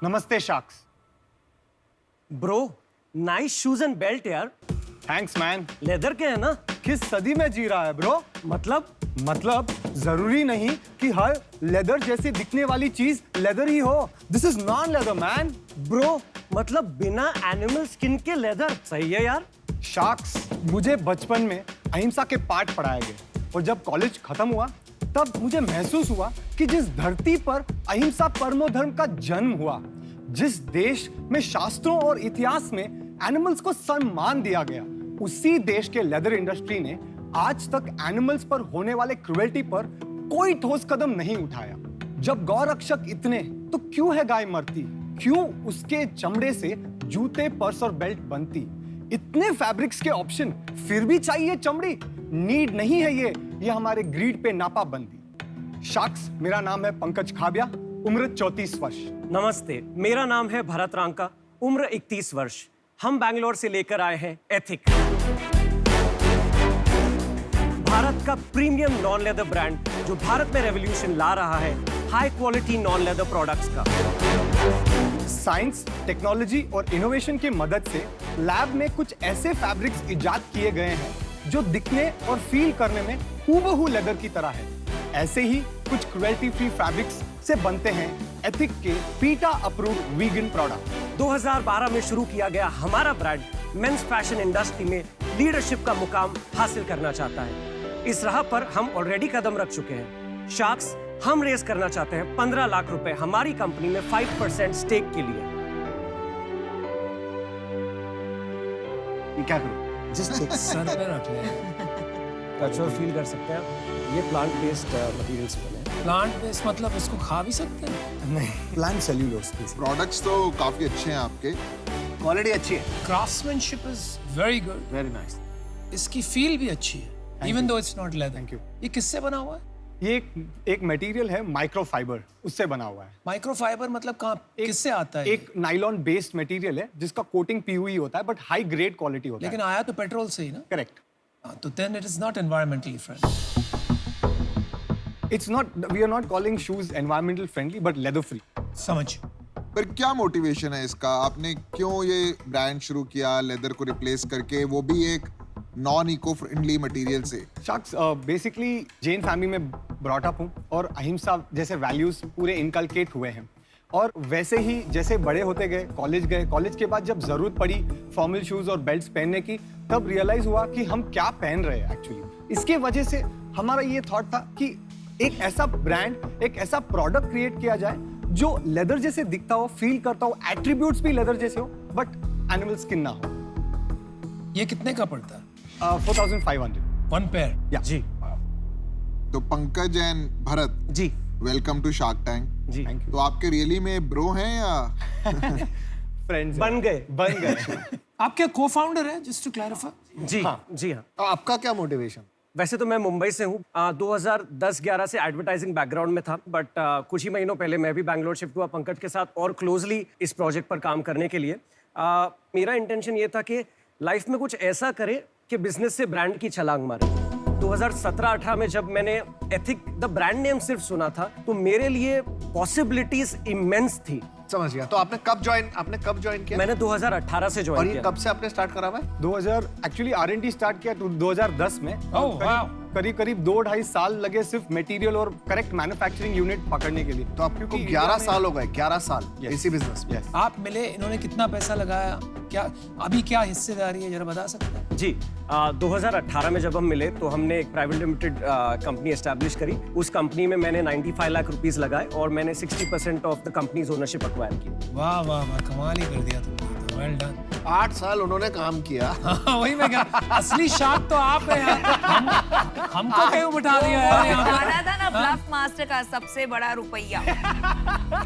नमस्ते शाक्स। Bro, nice shoes and belt यार। Thanks man. लेदर के है ना? किस सदी में जी रहा है ब्रो? मतलब जरूरी नहीं कि हर लेदर जैसे दिखने वाली चीज लेदर ही हो। This is non leather man. Bro, मतलब बिना एनिमल स्किन के लेदर। सही है यार। शाक्स, मुझे बचपन में अहिंसा के पाठ पढ़ाए गए और जब कॉलेज खत्म हुआ तब मुझे महसूस हुआ कि जिस धरती पर अहिंसा परमो धर्म का जन्म हुआ, जिस देश में शास्त्रों और इतिहास में एनिमल्स को सम्मान दिया गया, उसी देश के लेदर इंडस्ट्री ने आज तक एनिमल्स पर होने वाले क्रुएल्टी पर कोई ठोस कदम नहीं उठाया। जब गौ रक्षक इतने, तो क्यों है गाय मरती? क्यों उसके चमड़े से जूते, पर्स और बेल्ट बनती? इतने फैब्रिक्स के ऑप्शन, फिर भी चाहिए चमड़ी? नीड नहीं है ये हमारे ग्रीड पे नापा बंदी। शाक्स, मेरा नाम है पंकज खाबिया, उम्र 34 वर्ष। नमस्ते, मेरा नाम है भरत रांका, उम्र 31 वर्ष। हम बैंगलोर से लेकर आए हैं एथिक, भारत का प्रीमियम नॉन लेदर ब्रांड जो भारत में रेवोल्यूशन ला रहा है high quality non leather products का। साइंस, टेक्नोलॉजी और इनोवेशन की मदद से लैब में कुछ ऐसे फैब्रिक्स इजाद किए गए हैं जो दिखने और फील करने में हूबहू लेदर की तरह है। ऐसे ही कुछ क्रुएल्टी फ्री फैब्रिक्स से बनते हैं एथिक के पीटा अप्रूव्ड वीगन प्रोडक्ट। 2012 में शुरू किया गया हमारा ब्रांड मेंस फैशन इंडस्ट्री में लीडरशिप का मुकाम हासिल करना चाहता है। इस राह पर हम ऑलरेडी कदम रख चुके हैं। शार्क्स, हम रेस करना चाहते हैं 15 लाख रुपए हमारी कंपनी में 5% स्टेक के लिए। ये क्या करूं? सर पे रख ले। टच और फील कर सकते हैं आप। ये प्लांट बेस्ड मटेरियल से बने हैं। प्लांट बेस्ड मतलब इसको खा भी सकते हैं? नहीं, प्लांट सेल्यूलोज। प्रोडक्ट्स तो काफी अच्छे हैं आपके। क्वालिटी अच्छी है। Craftsmanship is very good. Very nice. इसकी फील भी अच्छी है, even though it's not leather. Thank you. ये किससे बना हुआ है? ये एक मटेरियल है माइक्रोफाइबर, उससे बना हुआ है। माइक्रोफाइबर मतलब कहाँ, किससे आता है? एक नाइलॉन बेस्ड मटेरियल है जिसका कोटिंग पीयूई होता है, बट हाई ग्रेड क्वालिटी होता लेकिन है। आया तो पेट्रोल से ही ना? करेक्ट। तो then it is not environmentally friendly. It's not, we are not calling shoes environmental friendly but leather free. समझ। पर क्या मोटिवेशन है इसका? आपने क्यों ये ब्रांड शुरू किया लेदर को रिप्लेस करके, वो भी एक नॉन इको फ्रेंडली मटेरियल से? शाक्स, बेसिकली जैन फैमिली में ब्रॉट अप हूँ और अहिंसा जैसे वैल्यूज पूरे इनकलकेट हुए हैं। और वैसे ही जैसे बड़े होते गए, कॉलेज के बाद जब जरूरत पड़ी फॉर्मल शूज और बेल्ट्स पहनने की, तब रियलाइज हुआ कि हम क्या पहन रहे हैं एक्चुअली। इसके वजह से हमारा ये थॉट था कि एक ऐसा ब्रांड, एक ऐसा प्रोडक्ट क्रिएट किया जाए जो लेदर जैसे दिखता हो, फील करता हो, एट्रीब्यूट्स भी लेदर जैसे हो, बट एनिमल स्किन ना हो। ये कितने का पड़ता है? 4500 वन पेयर? जी तो पंकज एंड भरत, जी वेलकम टू शार्क टैंक। जी। थैंक तो आपके रियली में ब्रो हैं या? फ्रेंड्स बन गए। आप क्या को-फाउंडर है, जस्ट टू क्लैरिफाई? जी हाँ, जी हाँ। आपका क्या मोटिवेशन? वैसे तो मैं मुंबई से हूँ। 2010-11 से एडवर्टाइजिंग बैकग्राउंड में था, बट कुछ ही महीनों पहले मैं भी बैंगलोर शिफ्ट हुआ पंकज के साथ और क्लोजली इस प्रोजेक्ट पर काम करने के लिए। मेरा इंटेंशन ये था कि लाइफ में कुछ ऐसा करे कि बिजनेस से ब्रांड की छलांग मारे। 2017-18 में जब मैंने एथिक द ब्रांड नेम सिर्फ सुना था, तो मेरे लिए पॉसिबिलिटीज इमेंस थी। समझ गया। तो आपने कब ज्वाइन किया? मैंने 2018 से और ज्वाइन ये किया। कब से आपने स्टार्ट करा हुआ है? 2000 एक्चुअली R&D स्टार्ट किया 2010 में। Oh, wow. करीब 2-2.5 साल लगे सिर्फ मटेरियल और करेक्ट मैन्युफैक्चरिंग यूनिट पकड़ने के लिए। तो आपको क्योंकि 11 इंडिया में- साल हो गए। 11 साल Yes. इसी बिजनेस में। Yes. आप मिले, इन्होंने कितना पैसा लगाया, क्या अभी क्या हिस्सेदारी है, जरा बता सकते हैं? जी 2018 में जब हम मिले तो हमने एक प्राइवेट लिमिटेड कंपनी एस्टैब्लिश करी। उस कंपनी में मैंने 95 लाख रुपीस लगाए और मैंने 60% of the companies ownership acquire की। वाह वाह वाह, कमाल ही कर दिया तुमने तो। Well done. 8 साल उन्होंने काम किया। वही मैं कह, असली शार्क तो आप हैं यार। हमको क्यों बिठा दिया यार यहाँ पे? गाना था ना ब्लफ मास्टर का सबसे बड़ा रुपया।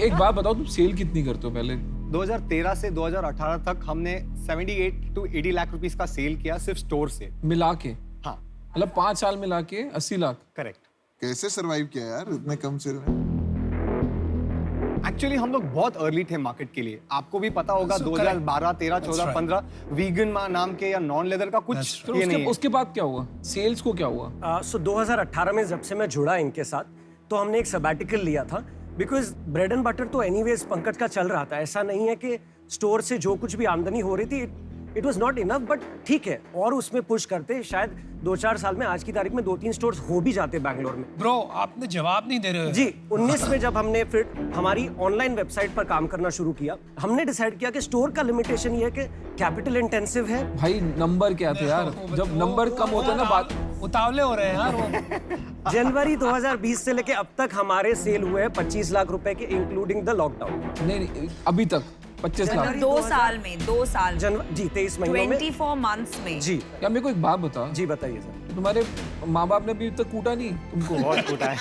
एक बात बताओ, तुम सेल कितनी करते हो पहले? 2013 से 2018 तक हमने 78 to 80 लाख रुपीस का सेल किया सिर्फ स्टोर से। मिला के? हाँ, मतलब 5 साल मिला के 80 लाख? करेक्ट। कैसे सरवाइव किया यार इतने कम सेल में? एक्चुअली हम लोग बहुत अर्ली थे मार्केट के लिए। आपको भी पता होगा So 2012, 13, That's 14, right. 15 वीगन नाम के या नॉन लेदर का That's कुछ right. ये उसके, नहीं है। उसके बाद क्या हुआ? सेल्स को क्या हुआ? 2018 में जब से मैं जुड़ा इनके साथ, तो हमने एक सबैटिकल लिया था बिकॉज ब्रेड एंड बटर तो एनीवेज पंकज का चल रहा था। ऐसा नहीं है कि स्टोर से जो कुछ भी आमदनी हो रही थी it was not enough, but ठीक है, और उसमें पुश करते शायद 2-4 साल में आज की तारीख में 2-3 स्टोर्स हो भी जाते बैंगलोर में। ब्रो आपने जवाब नहीं दे रहे हो। जी 19 में जब हमने फिर हमारी ऑनलाइन वेबसाइट पर काम करना शुरू किया, हमने डिसाइड किया कि स्टोर का लिमिटेशन ये है कि कैपिटल इंटेंसिव है। भाई नंबर क्या थे यार, जब नंबर कम होता है ना बात। उतावले हो रहे हैं यार वो। जनवरी 2020 से लेके अब तक हमारे सेल हुए हैं 25 लाख रुपए के, इंक्लूडिंग द लॉकडाउन। नहीं अभी तक 25 लाख। 2 साल में 2 साल जी 23 महीनों में 24 मंथ्स में। जी। क्या मेरे को एक बात बता, जी बताइए सर। तुम्हारे माँ बाप ने अभी तक कूटा नहीं तुमको? बहुत कूटा है।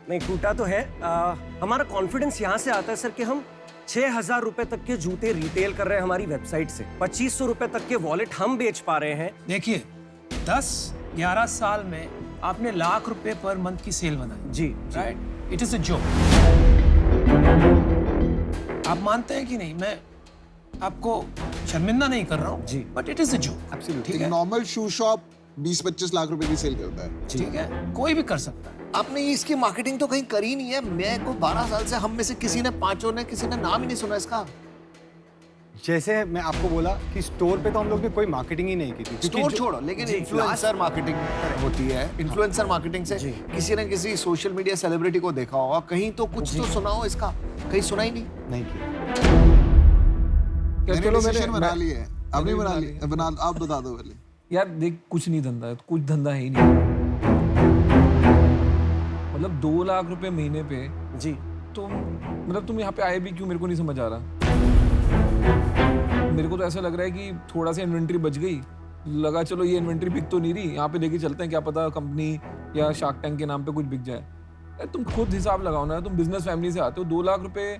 नहीं कूटा तो है। हमारा कॉन्फिडेंस यहाँ से आता है सर कि हम 6,000 रुपए तक के जूते रिटेल कर रहे हैं हमारी वेबसाइट से, 2,500 रुपए तक के वॉलेट हम बेच पा रहे हैं। देखिए 10-11 साल में आपने लाख रुपए पर मंथ की सेल बनाई। जी right, it is a joke. आप मानते हैं कि नहीं? मैं आपको शर्मिंदा नहीं कर रहा हूँ जी, but it is a joke. Absolutely. ठीक एक है, नॉर्मल शू शॉप 20-25 लाख रुपए की सेल करता है। ठीक है, कोई भी कर सकता है। आपने इसकी मार्केटिंग तो कहीं करी नहीं है। मैं को 12 साल से हम में से किसी ने, पांचों ने, किसी ने नाम ही नहीं सुना इसका। जैसे मैं आपको बोला कि स्टोर पे तो हम लोग ने कोई मार्केटिंग ही नहीं की थी, क्योंकि स्टोर जो- छोड़ो, लेकिन जी, इन्फ्लुएंसर मार्केटिंग होती है। इन्फ्लुएंसर मार्केटिंग से किसी न किसी सोशल मीडिया सेलिब्रिटी को देखा होगा, कहीं तो कुछ तो सुना हो इसका, कहीं सुना ही नहीं। नहीं की। क्या मैंने चलो डिसीजन बना मैं ली है। आपने बना ली? बना, आप बता दो पहले। यार देख, कुछ नहीं धंधा है, कुछ धंधा है ही नहीं। मतलब 2 लाख रुपए महीने पे जी तो मतलब तुम यहाँ पे आए भी क्यों, मेरे को नहीं समझ आ रहा। मेरे को तो ऐसा लग रहा है कि थोड़ा सा इन्वेंट्री बच गई, लगा चलो ये इन्वेंट्री बिक तो नहीं रही, यहाँ पे लेके चलते हैं, क्या पता कंपनी या शार्क टैंक के नाम पे कुछ बिक जाए। यार तुम खुद हिसाब लगाओ ना, तुम बिजनेस फैमिली से आते हो, 2 लाख रुपए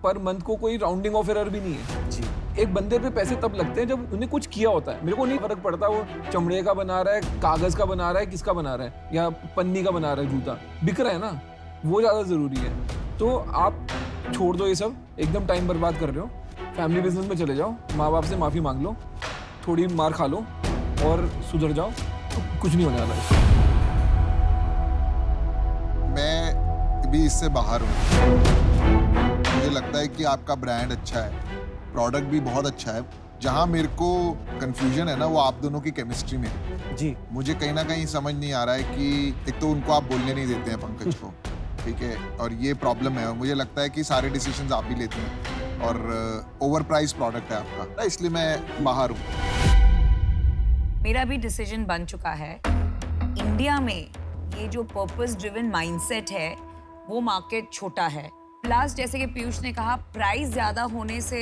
पर मंथ को कोई राउंडिंग ऑफ एरर भी नहीं है। जी। एक बंदे पे पैसे तब लगते हैं जब उन्हें कुछ किया होता है। मेरे को नहीं फर्क पड़ता वो चमड़े का बना रहा है, कागज का बना रहा है, किसका बना रहा है, या पन्नी का बना रहा है, जूता बिक रहा है ना, वो ज्यादा जरूरी है। तो आप छोड़ दो ये सब, एकदम टाइम बर्बाद कर रहे हो, फैमिली बिजनेस में चले जाओ, माँ बाप से माफी मांग लो, थोड़ी मार खा लो और सुधर जाओ, तो कुछ नहीं होने वाला है। मैं भी इससे बाहर हूँ। मुझे लगता है कि आपका ब्रांड अच्छा है, प्रोडक्ट भी बहुत अच्छा है। जहाँ मेरे को कंफ्यूजन है ना, वो आप दोनों की केमिस्ट्री में है। जी मुझे कहीं ना कहीं समझ नहीं आ रहा है कि एक तो उनको आप बोलने नहीं देते हैं पंकज को, ठीक है, और ये प्रॉब्लम है। और मुझे लगता है कि सारे डिसीजंस आप भी लेते हैं और ओवर प्राइस प्रोडक्ट है आपका, इसलिए मैं बाहर हूँ। मेरा भी डिसीजन बन चुका है। इंडिया में ये जो पर्पस ड्रिवन माइंडसेट है वो मार्केट छोटा है, प्लस जैसे कि पीयूष ने कहा प्राइस ज़्यादा होने से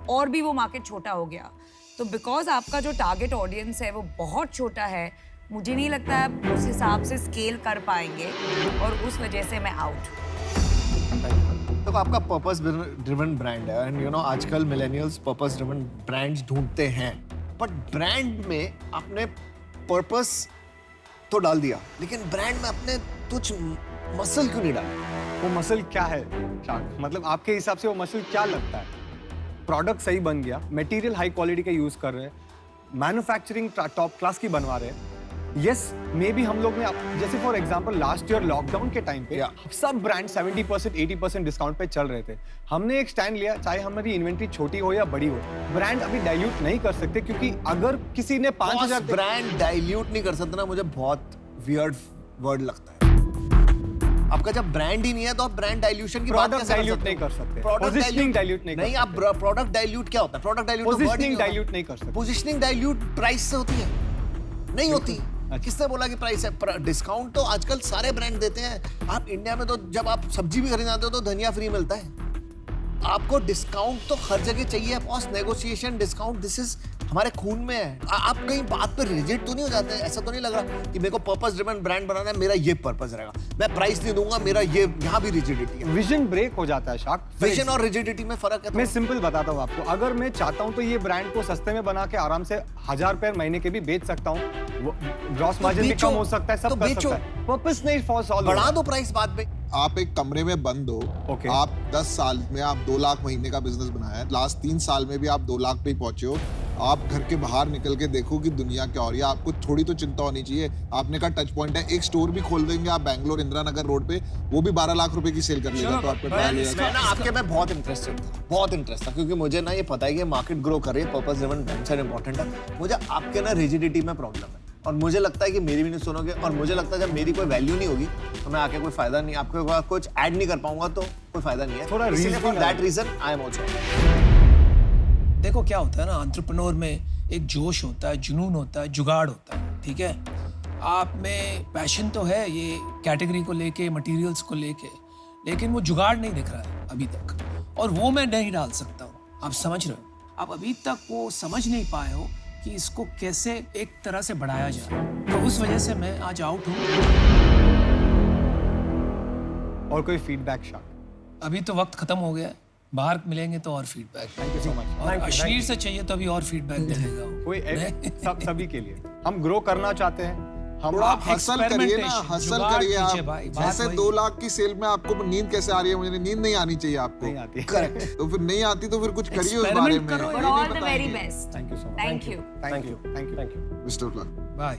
और भी वो मार्केट छोटा हो गया। तो बिकॉज आपका जो टारगेट ऑडियंस है वो बहुत छोटा है, मुझे नहीं लगता आप उस हिसाब से स्केल कर पाएंगे और उस वजह से मैं आउट। तो आपका पर्पस ड्रिवन ब्रांड है एंड यू नो आजकल मिलेनियल्स पर्पस ड्रिवन ब्रांड्स ढूंढते हैं, बट ब्रांड में आपने पर्पस तो डाल दिया, लेकिन ब्रांड में आपने कुछ मसल क्यों नहीं डाला? वो मसल क्या है शार्क? मतलब आपके हिसाब से वो मसल क्या लगता है? प्रोडक्ट सही बन गया, मटेरियल हाई क्वालिटी का यूज कर रहे हैं, मैन्युफैक्चरिंग टॉप क्लास की बनवा रहे हैं। यस मे बी हम लोग ने जैसे for example last year lockdown के टाइम पे सब ब्रांड 70% 80% डिस्काउंट पे चल रहे थे। हमने एक स्टैंड लिया, चाहे हमारी इन्वेंट्री छोटी हो या बड़ी हो, ब्रांड अभी डाइल्यूट नहीं कर सकते, क्योंकि अगर किसी ने 5,000 ब्रांड डाइल्यूट नहीं कर सकते ना, मुझे बहुत वियर्ड वर्ड लगता है। आपका जब ब्रांड ही नहीं है तो आप ब्रांड डाइल्यूशन की बात प्रोडक्ट कैसे डाइल्यूट नहीं कर सकते, Product पोजीशनिंग dilute- डाइल्यूट नहीं कर नहीं, आप प्रोडक्ट डाइल्यूट क्या होता है? प्रोडक्ट डाइल्यूट पोजीशनिंग डाइल्यूट नहीं कर सकते। पोजीशनिंग डाइल्यूट प्राइस से होती है? नहीं होती। किसने बोला कि प्राइस है? डिस्काउंट तो आजकल सारे ब्रांड देते हैं। आप इंडिया में तो जब आप सब्जी भी खरीदते हो तो धनिया फ्री मिलता है। आपको डिस्काउंट तो हर जगह चाहिए, boss. Negotiation, discount, this is हमारे खून में है। आप कहीं बात पर रिजिड तो नहीं हो जाते? ऐसा तो नहीं लग रहा कि मेरे को पर्पस ड्रिवन ब्रांड बनाना है, मेरा ये पर्पस रहेगा, मैं प्राइस नहीं दूंगा, मेरा ये, यहाँ भी रिजिडिटी है। विजन ब्रेक हो जाता है शार्क। विजन और रिजिडिटी में फर्क है। मैं सिंपल बताता हूँ आपको, अगर मैं चाहता हूँ तो ये ब्रांड को सस्ते में बना के आराम से 1,000 रुपए महीने के भी बेच सकता हूँ, ग्रॉस मार्जिन भी कम हो सकता है, सब कर सकता है। पर्पस नहीं फॉर सॉल्व, बढ़ा दो प्राइस बाद में। आप एक कमरे में बंद हो, Okay. आप 10 साल में आप 2 लाख महीने का बिजनेस बनाया है, लास्ट 3 साल में भी आप 2 लाख पे ही पहुंचे हो, आप घर के बाहर निकल के देखो कि दुनिया क्या हो रही है, आपको थोड़ी तो चिंता होनी चाहिए। आपने कहा टच पॉइंट है, एक स्टोर भी खोल देंगे आप बैंगलोर इंदिरा नगर रोड पे, वो भी 12 लाख रुपए की सेल कर लेगा। तो आपको ट्रायल मैं ना आपके में बहुत इंटरेस्टेड था, बहुत इंटरेस्ट था, क्योंकि मुझे ना ये पता है कि मार्केट ग्रो कर रही है, पर्पस ड्रिवन वेंचर इंपॉर्टेंट है। मुझे आपके ना रिजिडिटी में प्रॉब्लम है, और मुझे लगता है कि मेरी भी नहीं सुनोगे, और मुझे लगता है जब मेरी कोई वैल्यू नहीं होगी तो मैं आके कोई फायदा नहीं, आपके पास कुछ ऐड नहीं कर पाऊंगा, तो कोई फायदा नहीं है। थोड़ा इसीलिए for reasoning that reason I am also. देखो क्या होता है ना, एंटरप्रेन्योर में एक जोश होता है, जुनून होता है, जुगाड़ होता है, ठीक है। आप में पैशन तो है ये कैटेगरी को लेके, मटेरियल्स को लेके, लेकिन वो जुगाड़ नहीं दिख रहा है अभी तक, और वो मैं नहीं डाल सकता हूँ। आप समझ रहे हो, आप अभी तक वो समझ नहीं पाए हो कि इसको कैसे एक तरह से बढ़ाया जाए, तो उस वजह से मैं आज आउट हूँ। और कोई फीडबैक शाक? अभी तो वक्त खत्म हो गया है, बाहर मिलेंगे तो और feedback. Thank you so much. और अश्लील से चाहिए तो अभी और फीडबैक देगा वो। कोई सभी के लिए हम ग्रो करना चाहते हैं। हम थोड़ा आप हसल करिए ना, experimentation, हसल जुगाड़ करिए कीजिए आप। भाई, बात ऐसे वही 2 लाख की सेल में आपको नींद कैसे आ रही है? मुझे नींद नहीं आनी चाहिए आपको। नहीं आती। करेक्ट। तो फिर नहीं आती तो फिर कुछ करिए उस Experiment बारे में। करो ये For नहीं all the बताएंगे। very best. Thank you so much. Thank you. Thank you, thank you, thank you. Best of luck. Bye.